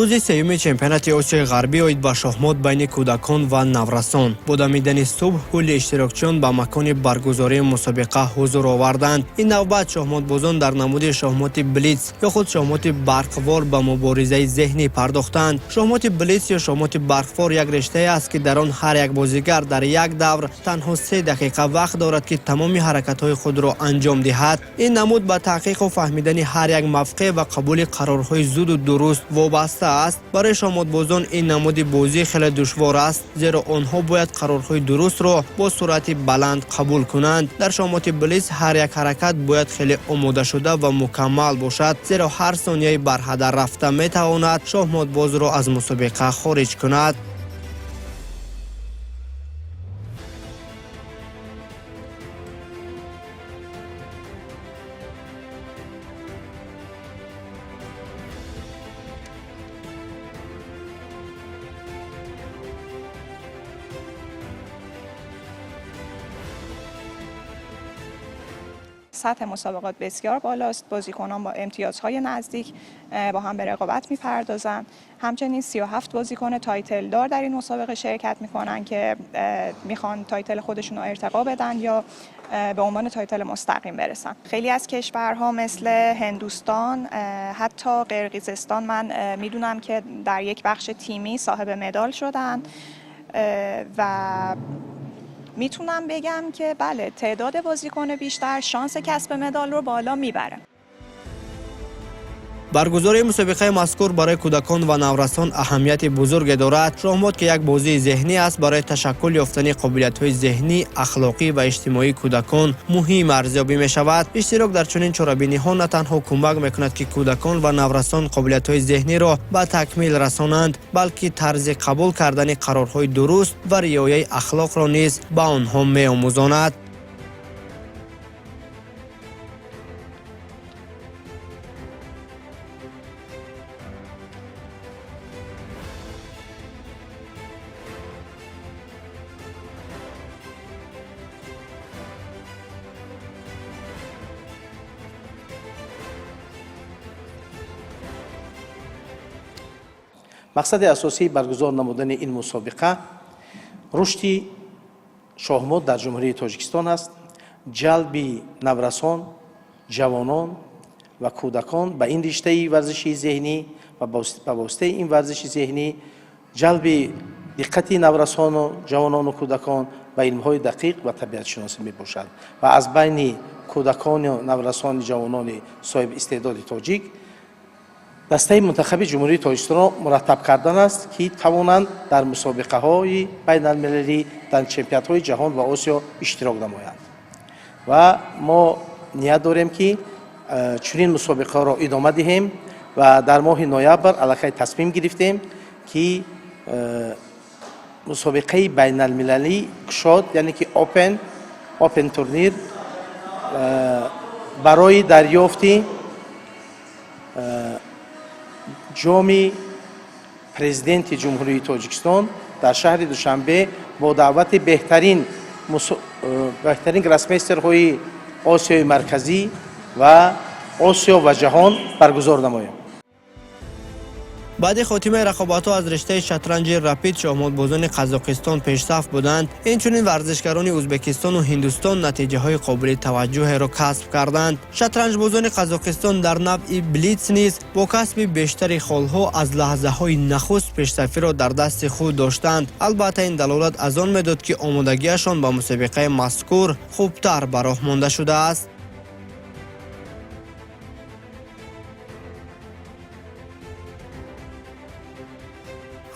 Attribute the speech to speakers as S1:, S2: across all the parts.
S1: рӯзи сеюми чемпионати Осиёи Ғарбӣ оид ба шоҳмот байни кӯдакон ва наврасон. Бо дамидани субҳ кулли иштирокчиён ба макони баргузории мусобиқа ҳузур оварданд. Ин навбат шоҳмотбозон дар намуди шоҳмоти блиц ё худ шоҳмоти барқвор ба муборизаи зеҳнӣ пардохтанд. шоҳмоти блиц ё шоҳмоти барқвор як рештае аст ки дар он ҳар як бозигар дар як давр танҳо 3 дақиқа вақт дорад ки тамоми ҳаракатҳои худро анҷом диҳад. ин намуд ба таҳқиқу фаҳмидани ҳар як мавқеъ ва қабули қарорҳои зуду дуруст вобаста аст. барои шоҳмотбозон ин намуди бозӣ хеле душвор аст, зеро онҳо бояд қарорҳои дурустро бо суръати баланд қабул кунанд. дар шоҳмоти блиц ҳар як ҳаракат бояд хеле омодашуда ва мукаммал бошад, зеро ҳар сонияи барҳадар рафта метавонад шоҳмотбозро аз мусобиқа хориҷ кунад.
S2: سطح مسابقات بسیار بالاست. بازیکنان با امتیازهای نزدیک با هم به رقابت می‌پردازند. همچنین 37 بازیکن تایتل دار در این مسابقه شرکت می‌کنند که می‌خوان تایتل خودشون رو ارتقا بدن یا به عنوان تایتل مستقیم برسن. خیلی از کشورها مثل هندوستان، حتی قرقیزستان من میدونم که در یک بخش تیمی صاحب مدال شدن و میتونم بگم که بله تعداد بازیکن بیشتر شانس کسب مدال رو بالا میبره.
S1: баргузории мусобиқаи мазкур барои кӯдакон ва наврасон аҳамияти бузурге дорад. шоҳмот ки як бозии зеҳнӣ аст, барои ташаккул ёфтани қобилиятҳои зеҳнӣ, ахлоқӣ ва иҷтимоии кӯдакон муҳим арзёбӣ мешавад. иштирок дар чунин чорабиниҳо на танҳо кӯмак мекунад ки кӯдакон ва наврасон қобилиятҳои зеҳниро ба такмил расонанд, балки тарзи қабул кардани қарорҳои дуруст ва риояи ахлоқро низ ба онҳо меомӯзонад.
S3: мақсади асосии баргузор намудани ин мусобиқа рушди шоҳмот дар ҷумҳурии тоҷикистон аст, ҷалби наврасон, ҷавонон ва кӯдакон ба ин риштаи варзиши зеҳнӣ ва ба воситаи ин варзиши зеҳнӣ ҷалби диққати наврасону ҷавонону кӯдакон ба илмҳои дақиқ ва табиатшиносӣ мебошад ва аз байни кӯдакону наврасони ҷавонони соҳиби истеъдоди тоҷик дастаи мунтахаби ҷумҳурии тоҷикистонро мураттаб кардан аст ки тавонанд дар мусобиқаҳои байналмилалӣ дар чемпионатҳои ҷаҳон ва осиё иштирок намоянд. ва мо ният дорем ки чунин мусобиқаҳоро идома диҳем ва дар моҳи ноябр аллакай тасмим гирифтем ки мусобиқаи байналмилалӣ кушод, яъне ки опен турнир барои дарёфти ҷоми президенти ҷумҳурии тоҷикистон дар шаҳри душанбе бо даъвати беҳтарин гроссмейстерҳои осиёи марказӣ ва осиё ва ҷаҳон баргузор намоем.
S1: баъди хотимаи рақобатҳо аз риштаи шатранҷи рапид шоҳмотбозони қазоқистон пешсаф буданд. инчунин варзишгарони ӯзбекистону ҳиндустон натиҷаҳои қобили таваҷҷӯҳеро касб карданд. шатранҷбозони қазоқистон дар навъи блиц низ бо касби бештари холҳо аз лаҳзаҳои нахуст пешсафиро дар дасти худ доштанд. албатта ин далолат аз он медод ки омодагиашон ба мусобиқаи мазкур хубтар ба роҳ монда шудааст.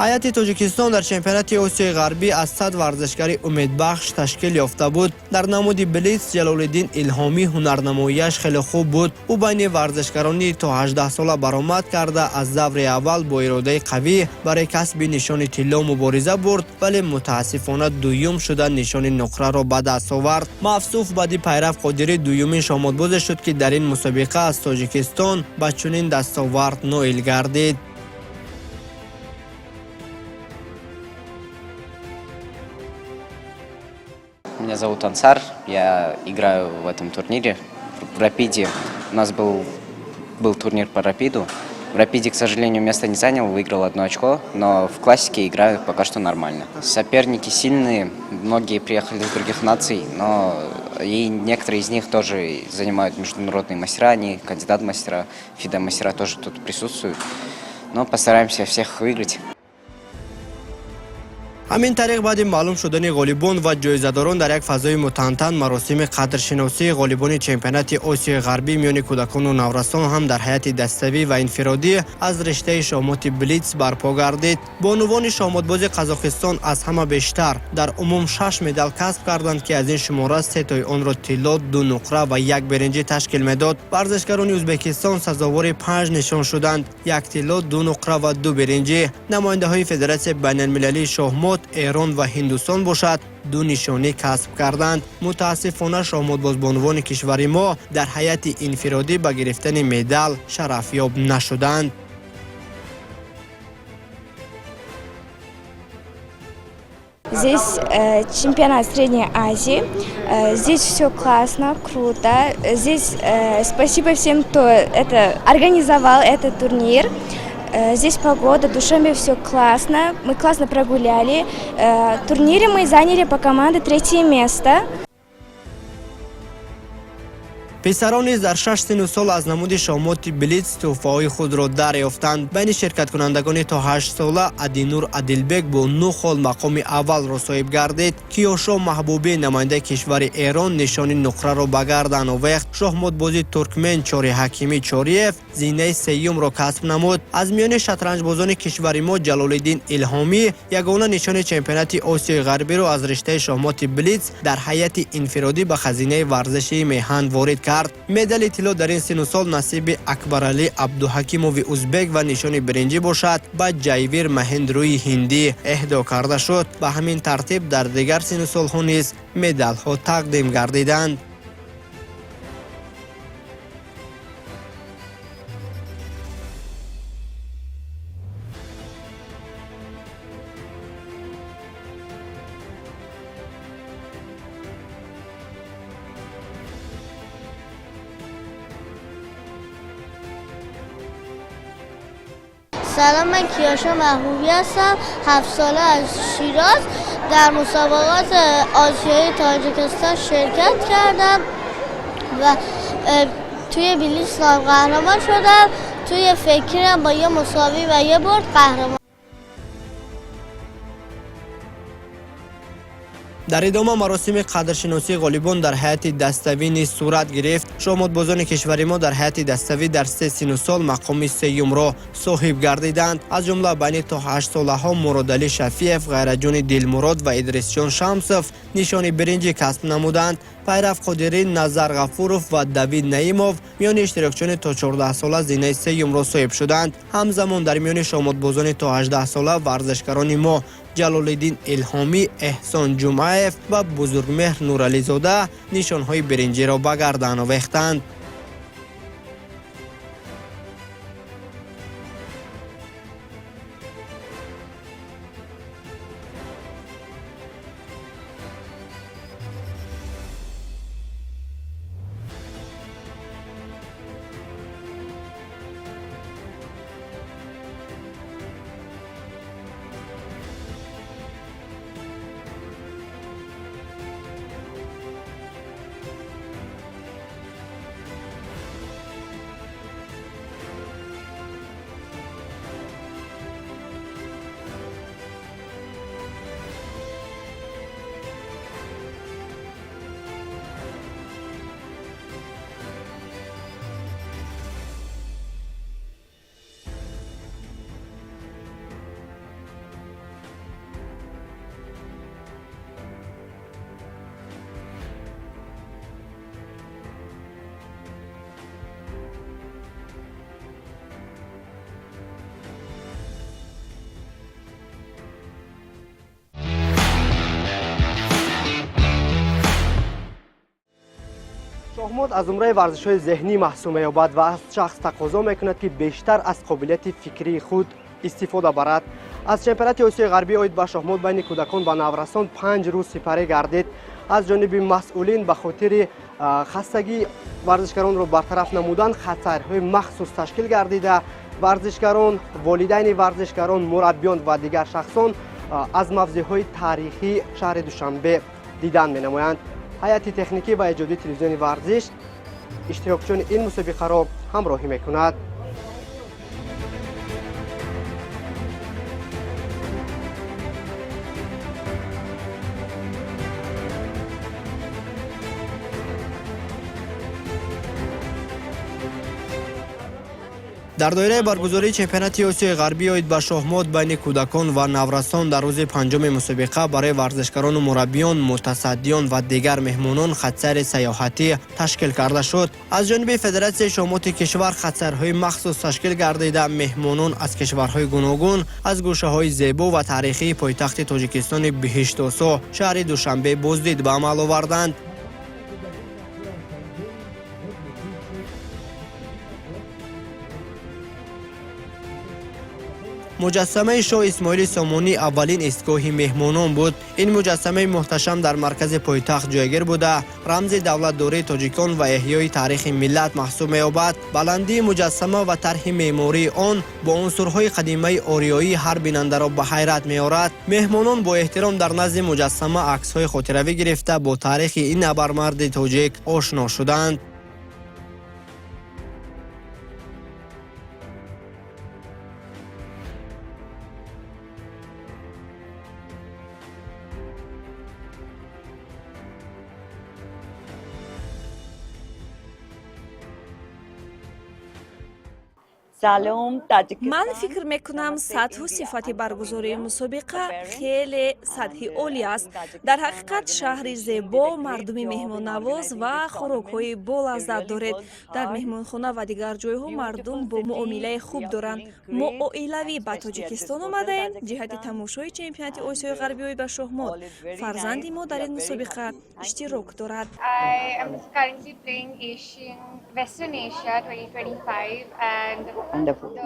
S1: ҳайати тоҷикистон дар чемпионати Осиёи Ғарбӣ аз 100 варзишгари умедбахш ташкил ёфта буд. дар намуди блиц Ҷалолиддин Илҳомӣ ҳунарнамоияш хеле хуб буд. ӯ байни варзишгарони то 18 сола баромад карда аз даври аввал бо иродаи қавӣ барои касби нишони тилло мубориза бурд, вале мутаассифона дуюм шуда нишони нуқраро ба даст овард. маъфсуф баъди пайрав Қодирӣ дуюмин шоҳмотбозе шуд ки дар ин мусобиқа аз Тоҷикистон ба чунин дастовард ноил гардид.
S4: Меня зовут Ансар, я играю в этом турнире в Рапиде. У нас был турнир по Рапиду. В «Рапиде», к сожалению, место не занял, выиграл 1 очко, но в классике играю пока что нормально. Соперники сильные, многие приехали из других наций, но и некоторые из них тоже занимают международные мастера, они кандидат мастера, ФИДА мастера тоже тут присутствуют. Но постараемся всех выиграть.
S1: ҳамин тариқ баъди маълум шудани ғолибон ва ҷоизадорон дар як фазои мутантан маросими қадршиносии ғолибони чемпионати осиёи ғарбӣ миёни кӯдакону наврасон ҳам дар ҳайати даставӣ ва инфиродӣ аз риштаи шоҳмоти блитс барпо гардид. бонувони шоҳмотбози қазоқистон аз ҳама бештар дар умум 6 медал касб карданд ки аз ин шумора 3 тои онро тилло, 2 нуқра ва 1 беринҷӣ ташкил медод. варзишгарони ӯзбекистон сазовори 5 нишон шуданд, 1 тилло, 2 нуқра ва 2 беринҷӣ. намояндаҳои федератсияи байналмилалии шоҳмот ایران و هندوستان باشد 2 نشانی کسب کردند. متاسفانه شاهمتبازبانوان کشور ما در حیات انفرادی به گرفتن مدال شرفیاب نشدند.
S5: Здесь чемпионат Средней Азии. Здесь все классно, круто. Здесь спасибо всем, кто это организовал этот турнир. Здесь погода, душами все классно. Мы классно прогуляли. В турнире мы заняли по команде 3-е место.
S1: писарон низ дар 6 сину сол аз намуди шоҳмоти блитс тӯҳфаҳои худро дарёфтанд. байни ширкаткунандагони то 8 сола Адинур Адилбек бо 9 хол мақоми аввалро соҳиб гардид. киёшо маҳбубӣ намояндаи кишвари эрон нишони нуқраро ба гардан овехт. шоҳмотбози туркмен Чори Ҳакими Чориев зинаи сеюмро касб намуд. аз миёни шатранҷбозони кишвари мо Ҷалолиддин Илҳомӣ ягона нишони чемпионати осиёи ғарбиро аз риштаи шоҳмоти блитс дар ҳайати инфиродӣ ба хазинаи варзишии меҳан ворид кард. медали тилло дар ин сину сол насиби Акбаралӣ Абдуҳакимови узбек ва нишони биринҷӣ бошад ба Ҷайвир Маҳендруи ҳиндӣ эҳдо карда шуд. ба ҳамин тартиб дар дигар сину солҳо низ медалҳо тақдим гардиданд.
S6: سلام، من کیاشا محبوبی هستم. 7 ساله از شیراز در مسابقات آسیایی تاجیکستان شرکت کردم و توی بلیس قهرمان شدم. توی فکرم با یه مساوی و یه برد قهرمان.
S1: дар идома маросими қадршиносии ғолибон дар ҳайати даставӣ низ сурат гирифт. шоҳмотбозони кишвари мо дар ҳайати даставӣ дар 3 сину сол мақоми сеюмро соҳиб гардиданд. аз ҷумла байни то 8 солаҳо Муродалӣ Шафиев, Ғайраҷони Дилмурод ва Идрисҷон Шамсов нишони биринҷӣ касб намуданд. Пайрав Қодирӣ, Назар Ғафуров ва Давид Наимов миёни иштирокчони то 14 сола зинаи сеюмро соҳиб шуданд. ҳамзамон дар миёни шоҳмотбозони то 18 сола варзишгарони мо Ҷалолиддин Илҳомӣ, Эҳсон Ҷумаев ва Бузургмеҳр Нурализода нишонҳои биринҷиро ба гардан овехтанд. شاهمات از زمره ورزش‌های ذهنی محسوب می‌یابد و از شخص تقاضا می‌کند که بیشتر از قابلیت فکری خود استفاده برد. از چمپیونات آسیای غربی آید به شاهمات بین کودکان و نورسان 5 روز سپری گردید. از جانب مسئولین به خاطر خستگی ورزشکاران را برطرف نمودن خطرهای مخصوص تشکیل گردیده
S7: ورزشکاران، والدین ورزشکاران، مربیان و دیگر شخصان از مفزعهای تاریخی شهر دوشنبه دیدن می‌نمایند. هیئت تکنیکی و ایجادی تلویزیون ورزش اشتراکچیان این مسابقه را همراهی می‌کند.
S1: در دایره برگزاری چمپیونات آسیای غربی اوید به شاهمات بین کودکان و نورسان در روز پنجم مسابقه برای ورزشکاران و مربیان، متصدیان و دیگر مهمانان خطسیر سیاحتی تشکیل کرده شد. از جانب فدراسیون شاهمات کشور خطسیرهای مخصوص تشکیل گردیده مهمانان از کشورهای گوناگون از گوشه‌های زیبا و تاریخی پایتخت تاجیکستان بهشت آسا شهر دوشنبه بازدید به عمل آوردند. مجسمه شاه اسماعیل سامانی اولین ایستگاه مهمانان بود. این مجسمه محتشم در مرکز پایتخت جایگیر بوده رمز دولت‌داری تاجیکان و احیای تاریخ ملت محسوب می‌یابد. بلندی مجسمه و طرح معماری آن با عنصرهای قدیمی آریایی هر بیننده را به حیرت می‌آورد. مهمانان با احترام در نزد مجسمه عکس‌های خاطره‌ای گرفته با تاریخ این ابرمرد تاجیک آشنا شدند.
S8: من فکر میکنم سطح و صفت برگزاری مسابقه خیلی سطح عالی است. در حقیقت شهر زیبا، مردم مهمان نواز و خوراک‌های بالذات دارد. در مهمانخانه و دیگر جایها مردم با معامله خوب دارند. ما عائلوی به تاجیکستان آمدیم جهت تماشای چمپیونات آسیای غربی به شاهمات. فرزندی ما در این مسابقه اشتراک دارد.
S9: I am currently playing Western Asia 2025 and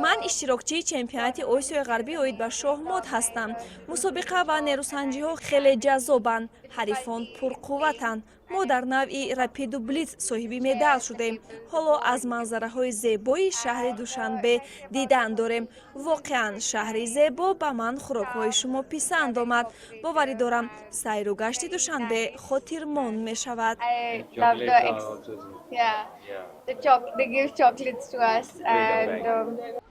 S8: من اشتراکچی چمپیونات آسیای غربی اوید به شاهمات هستم. مسابقه و نیروسنجی ها خیلی جذابند. حریفان پرقوتند. ما در نوعی رپید و بلیتز صاحب مدال شدیم. حالا از منظره های زیبای شهر دوشنبه دیدن داریم. واقعا شهر زیبا به من خوراک های شما پسند آمد. باوری دارم سیر و گشت دوشنبه خاطرمند می شود.
S9: I love they give chocolates to us and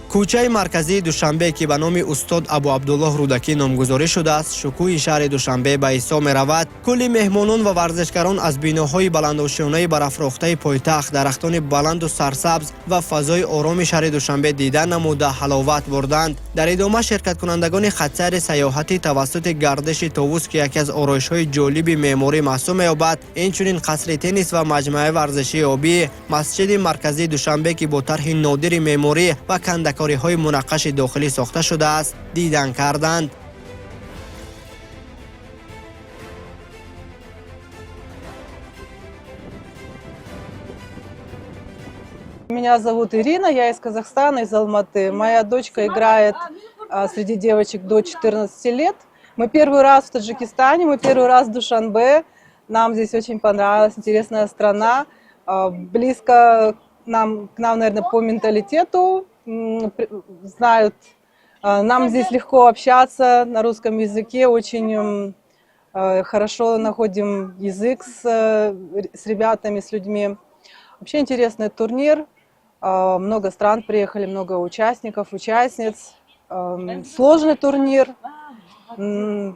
S1: کوچه مرکزی دوشنبه که به نام استاد ابو عبدالله رودکی نامگذاری شده است شکوه شهر دوشنبه به حساب می رود. کلی مهمانان و ورزشکاران از بیناهای بلندآشیانه برافراخته پایتخت، درختان بلند و سرسبز و فضای آرام شهر دوشنبه دیدن نموده حلاوت بردند. در ادامه شرکت کنندگان خطسیر سیاحتی توسط گردش طاووس که یکی از آرایش‌های جالب معماری محسوب می‌یابد، اینچنین قصر تنیس و مجمع ورزشی آبی، مسجد مرکزی دوشنبه که با طرح نادر معماری و کندکاری‌های منقش داخلی ساخته شده است دیدن کردند.
S10: Меня зовут Ирина, я из Казахстана, из Алматы. Моя дочка играет среди девочек до 14 лет. Мы первый раз в Таджикистане, мы первый раз в Душанбе. Нам здесь очень понравилась, интересная страна. Близко к нам, наверное, по менталитету. Знают, нам здесь легко общаться на русском языке, очень хорошо находим язык с ребятами, с людьми. Вообще интересный турнир, много стран приехали, много участников, участниц. Сложный турнир.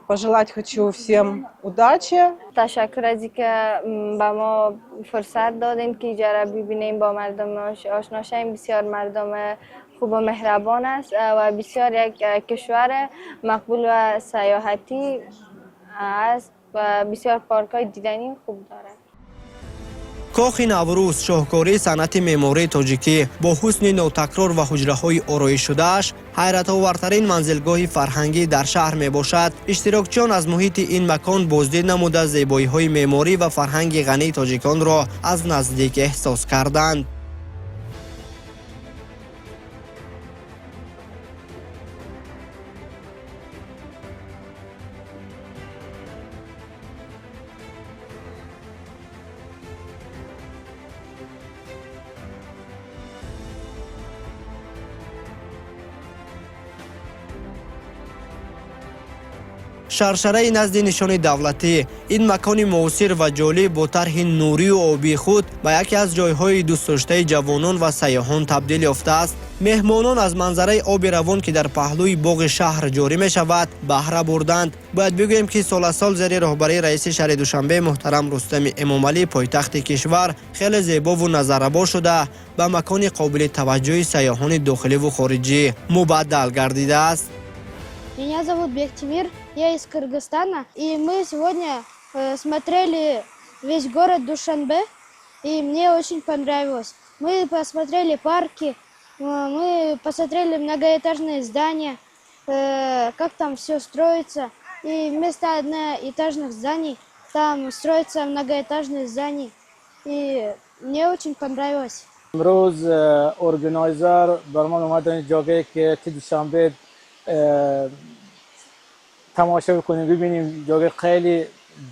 S10: Пожелать хочу всем удачи.
S6: تشکر از اینکه به ما فرصت دادین که اینجا ببینیم با مردم آشنا شیم. بسیار مردم خوب و مهربان است و بسیار یک کشور مقبول و سیاحتی است و بسیار پارک‌های دیدنی خوب دارد.
S1: کاخ نوروز شاهکاری صنعت معماری تاجیکی با حسن نوتکرار و حجره‌های آرایش شده‌اش حیرت آورترین منزلگاه فرهنگی در شهر می باشد. اشتراکچیان از محیط این مکان بازدید نموده زیبایی‌های معماری و فرهنگ غنی تاجیکان را از نزدیک احساس کردند. شرشره نزد نشان دولتی. این مکان معاصر و جالب با طرح نوری و آبی خود به یکی از جایهای دوست داشته جوانان و سیاحان تبدیل یافته است. مهمانان از منظره آب روان که در پهلوی باغ شهر جاری می شود بهره بردند. باید بگوییم که سال سال زیر رهبری رئیس شهر دوشنبه محترم رستم امامعلی پایتخت کشور خیلی زیبا و نظربار شده به مکان قابل توجه سیاحان داخلی و خارجی مبدل گردیده است.
S6: Меня зовут Бектимир, я из Кыргызстана, и мы сегодня смотрели весь город Душанбе, и мне очень понравилось. Мы посмотрели парки, мы посмотрели многоэтажные здания, как там все строится, и вместо одноэтажных зданий там строятся многоэтажные здания, и мне очень понравилось.
S11: امروز ارگانایزر برمان اومدن جاگه که دوشنبه تماشا بکنیم ببینیم. جاگه خیلی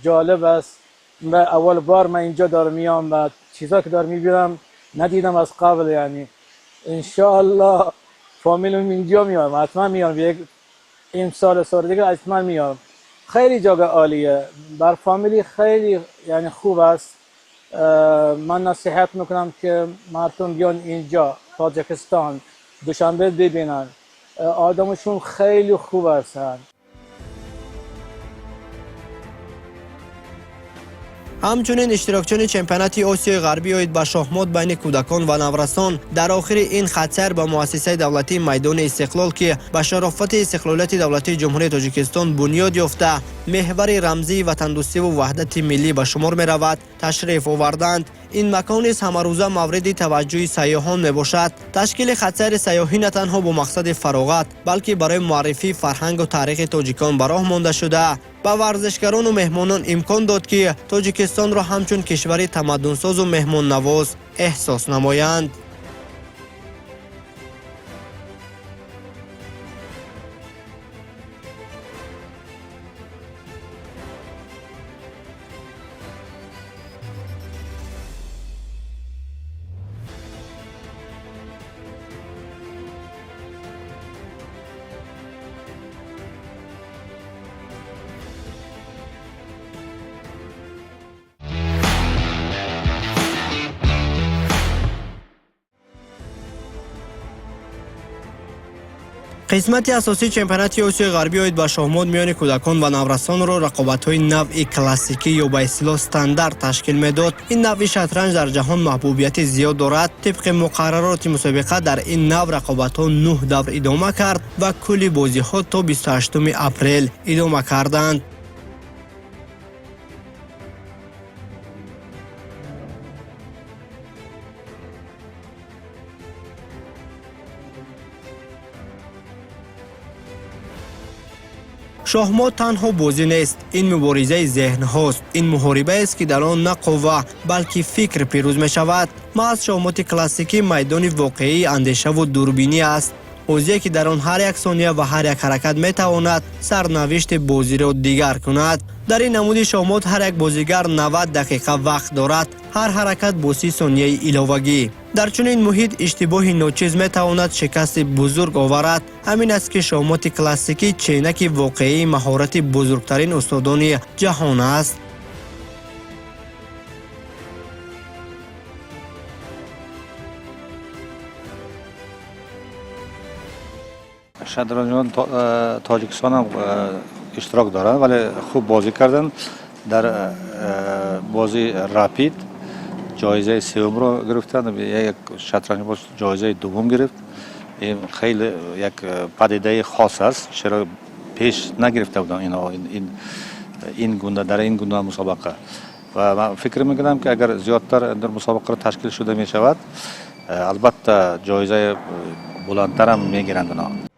S11: جالب است. اول بار من اینجا دارم میام و چیزا که دارم میبینم ندیدم از قبل. یعنی انشاءالله فامیلم اینجا میام، حتما میام، این سال دیگه حتما میام. خیلی جاگه عالیه، بر فامیلی خیلی یعنی خوب است. من نصیحت میکنم که مردم بیان اینجا تاجیکستان دوشنبه ببینن. آدمشون خیلی خوب هستن.
S1: همچنین اشتراکچیان چمپیونات آسیای غربی اوید به شاهمات بین کودکان و نورسان در آخر این خطر به مؤسسه دولتی میدان استقلال که به شرافت استقلالیت دولتی جمهوری تاجیکستان بنیاد یافته محور رمزی وطن‌دوستی و وحدت ملی به شمار می رود تشریف آوردند. این مکان نیز همروزه مورد توجه سیاحان می باشد. تشکیل خطر سیاحی نه تنها با مقصد فراغت بلکه برای معرفی فرهنگ و تاریخ تاجیکان به راه مانده شده به ورزشکاران و مهمانان امکان داد که تاجیکستان را همچون کشوری تمدن‌ساز و مهمان نواز احساس نمایند. قسمت اساسی چمپیونات آسیای غربی اوید به شاهمات میان کودکان و نورسان را رقابت‌های نوع کلاسیکی یا به اصطلاح استاندارد تشکیل میداد. این نوع شطرنج در جهان محبوبیت زیاد دارد. طبق مقررات مسابقه در این نوع رقابت‌ها 9 دور ادامه کرد و کل بازی‌ها تا 28 اپریل ادامه کردند. شاهمات تنها بازی نیست، این مبارزه ذهن هاست. این محاربه است که در آن نه قوه بلکه فکر پیروز می شود. محض شاهمات کلاسیکی میدان واقعی اندیشه و دوربینی است. بازی که در آن هر یک ثانیه و هر یک حرکت می تواند سرنوشت بازی را دیگر کند. در این نمود شاهمات هر یک بازیگر 90 دقیقه وقت دارد. هر حرکت با 30 ثانیه علاوگی. در چنین محیط اشتباه ناچیز می تواند شکست بزرگ آورد. همین است که شاهمات کلاسیکی چینک واقعی مهارت بزرگترین استادان جهان است.
S12: شطرنجان تاجیکستان هم اشتراک دارند ولی خوب بازی کردن. در بازی رپید جایزه سوم رو گرفتن. یک شطرنج باز جایزه دوم گرفت. این خیلی یک پدیده خاص است. چرا پیش نگرفته بودن این گونه در این گونه مسابقه و من فکر میکنم که اگر زیادتر در مسابقه تشکیل شده می شود البته جایزه بلندتر هم میگیرند.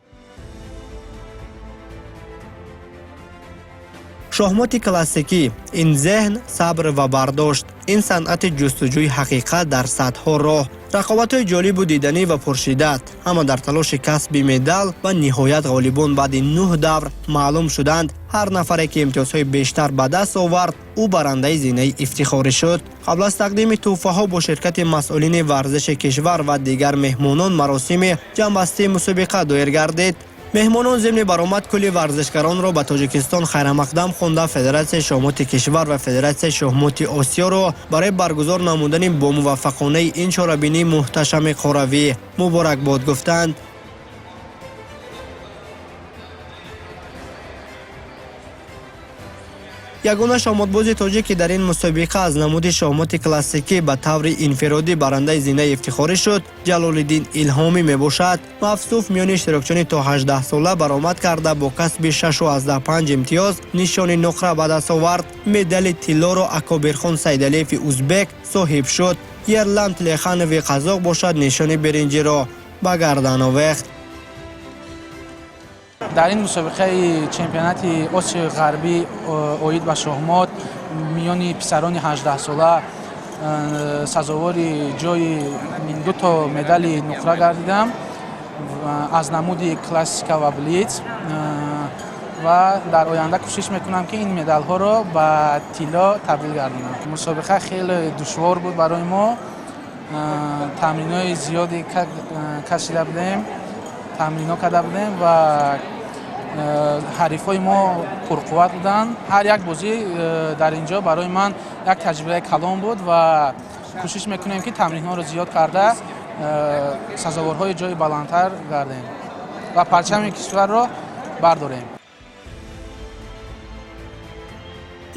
S1: شاهمات کلاسیکی این ذهن، صبر و برداشت، این صنعت جستجوی حقیقت در صدها راه، رقابت‌های جالب و دیدنی و پرشدت، اما در تلاش کسب مدال و نهایت غالبان بعد 9 دور معلوم شدند. هر نفری که امتیازهای بیشتر به دست آورد او برنده زینه افتخاری شد. قبل از تقدیم تحفه‌ها با شرکت مسئولین ورزش کشور و دیگر مهمانان مراسم جنبسته مسابقه دایر گردید. меҳмонон зимни баромад кӯли варзишгаронро ба тоҷикистон хайрамақдам хонда федератсияи шахмоти кишвар ва федератсияи шахмоти осиёро барои баргузор намудани бомуваффақонаи ин чорабинии муҳташами қоравӣ муборакбод гуфтанд. ягона шахмотбози тоҷик ки дар ин мусобиқа аз намуди шахмоти классикӣ ба таври инфиродӣ барандаи зинаи ифтихорӣ шуд ҷалолиддин илҳомӣ мебошад. мафсуф миёни иштирокчиёни то 18 сола баромад карда бо касби 6.5 имтиёз нишони нуқра ба даст овард. медали тиллоро акобирхон сайдалиеви узбек соҳиб шуд. ерлам тилеханови қазоқ бошад нишони биринҷиро ба гардан овехт.
S13: در این مسابقه چمپیونات آسیای غربی اوید و شهمات میانی پسران 18 ساله سزاوار جای 2 تا مدال نقره گردیدم از نمود کلاسیکا و بلیتز و در آینده کوشش میکنم که این مدال ها را به طلا تبدیل گردونم. مسابقه خیلی دشوار بود برای ما. تمرین های زیادی کشیده بودیم، تمرین ها کرده بودیم و حریفای ما پرقوت بودن. هر یک بازی در اینجا برای من یک تجربه کلان بود و کوشش میکنیم که تمرین ها رو زیاد کرده سزاوارهای جای بلندتر گردیم و پرچم کشور را برداریم.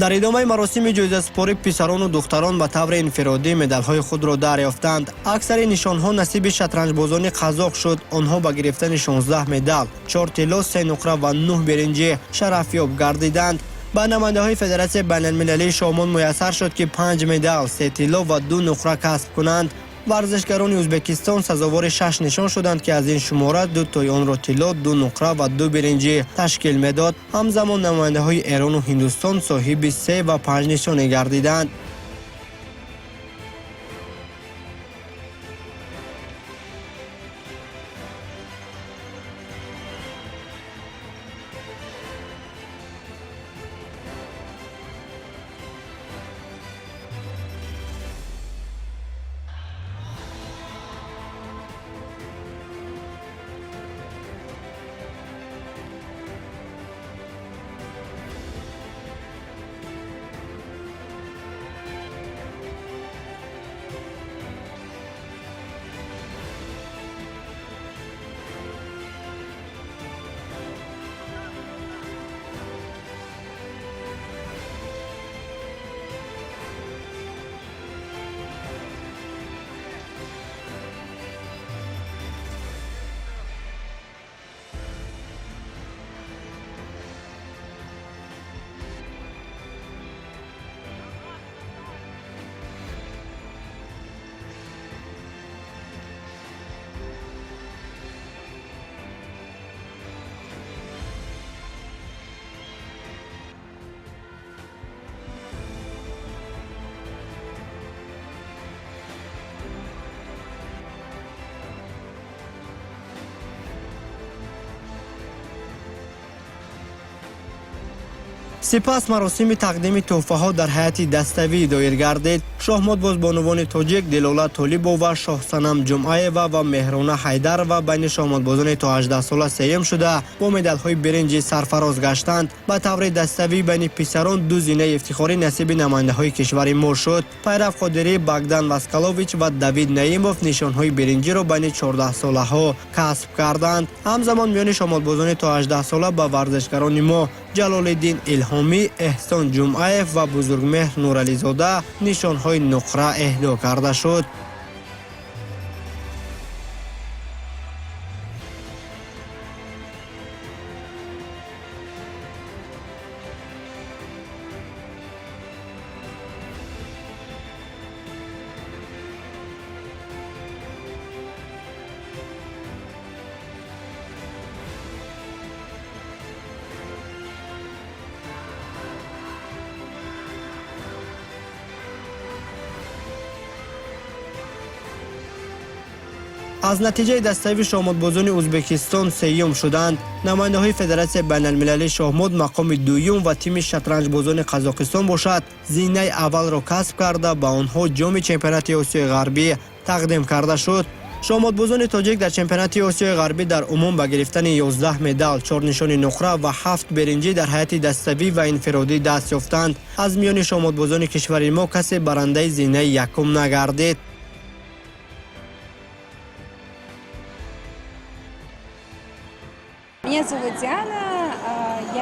S1: дар идомаи маросими ҷоизасупорӣ писарону духтарон ба таври инфиродӣ медалҳои худро дарёфтанд. аксари нишонҳо насиби шатранҷбозони қазоқ шуд. онҳо ба гирифтани 16 медал, 4 тилло, 3 нуқра ва 9 биринҷӣ шарафёб гардиданд. ба намояндаҳои федератсияи байналмилалии шомон муяссар шуд ки 5 медал, 3 тилло ва 2 нуқра касб кунанд. варзишгарони ӯзбекистон сазовори 6 нишон шуданд ки аз ин шумора 2 тои онро тилло, 2 нуқра ва 2 биринҷӣ ташкил медод. ҳамзамон намояндаҳои эрону ҳиндустон соҳиби 3 ва 5 нишонӣ гардиданд. سپس مراسم تقدیم تحفه‌ها در هیئت دستوی دایر گردید. شاهمادباز بانوان تاجیک دلالت طالبووا، شاهصنم جمعیوا و مهرانه حیدر و بین شاهمادبازان تا 18 ساله سوم شده با مدال‌های برنج سرفراز گشتند. به طور دستوی بین پسران 2 زینه افتخاری نصیب نماینده‌های کشور ما شد. پیرو قادری، بگدان واسکالوویچ و دوید نعیموف نشان‌های برنجی را بین 14 ساله‌ها کسب کردند. همزمان میان شاهمادبازان تا 18 ساله با ورزشکاران ما جلال‌الدین الهامی، احسان جمعیف و بزرگمهر نورعلیزاده نشان‌های نقره اهدا کرده شد. از نتیجه دستوی شاهمادبازان ازبکستان سوم شدند. نماینده‌های فدراسیون بین‌المللی شاهماد مقام دوم و تیم شطرنج‌بازان قزاقستان باشد زینه اول را کسب کرده با آنها جام چمپیونات آسیای غربی تقدیم کرده شد. шоҳмотбозони тоҷик дар чемпионати осиёи ғарбӣ дар умум ба гирифтани 11 медал, 4 нишони нуқра ва 7 беринҷӣ дар ҳайати даставӣ ва инфиродӣ даст ёфтанд. аз миёни шоҳмотбозони кишвари мо касе барандаи зинаи якум нагардид.
S5: Меня зовут Диана,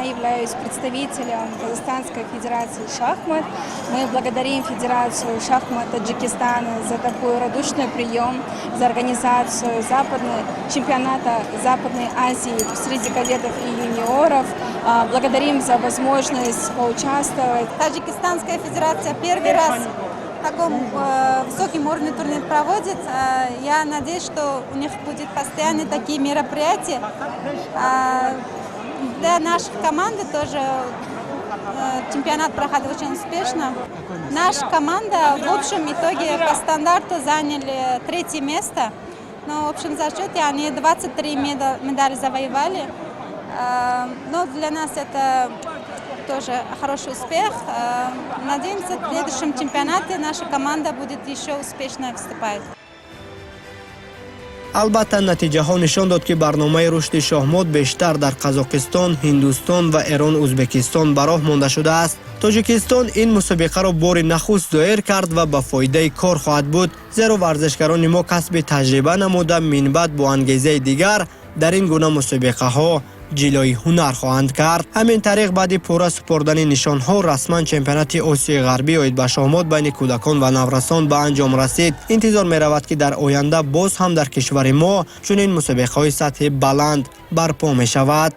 S5: я являюсь представителем Казахстанской Федерации шахмат. Мы благодарим Федерацию шахмат Таджикистана за такой радушный прием, за организацию чемпионата Западной Азии среди кадетов и юниоров. Благодарим за возможность поучаствовать.
S14: Таджикистанская Федерация первый раз в таком высоком уровне турнир проводит. Я надеюсь, что у них будет постоянно такие мероприятия. Для нашей команды тоже чемпионат проходил очень успешно. Наша команда в общем итоге по стандарту заняли 3-е место. Но в общем зачете они 23 медали завоевали. Но для нас это тоже хороший успех. Надеемся, в следующем чемпионате наша команда будет еще успешно выступать.
S1: албатта натиҷаҳо нишон дод ки барномаи рушди шоҳмот бештар дар қазоқистон, ҳиндустон ва эрон ӯзбекистон ба роҳ монда шудааст. тоҷикистон ин мусобиқаро бори нахуст зоҳир кард ва ба фоидаи кор хоҳад буд, зеро варзишгарони мо касби таҷриба намуда минбаъд бо ангезаи дигар дар ин гуна мусобиқаҳо ҷилои ҳунар хоҳанд кард. ҳамин тариқ баъди пурра супордани нишонҳо расман чемпионати осиёи ғарбӣ оид ба шоҳмот байни кӯдакон ва наврасон ба анҷом расид. интизор меравад ки дар оянда боз ҳам дар кишвари мо чунин мусобиқаҳои сатҳи баланд барпо мешавад.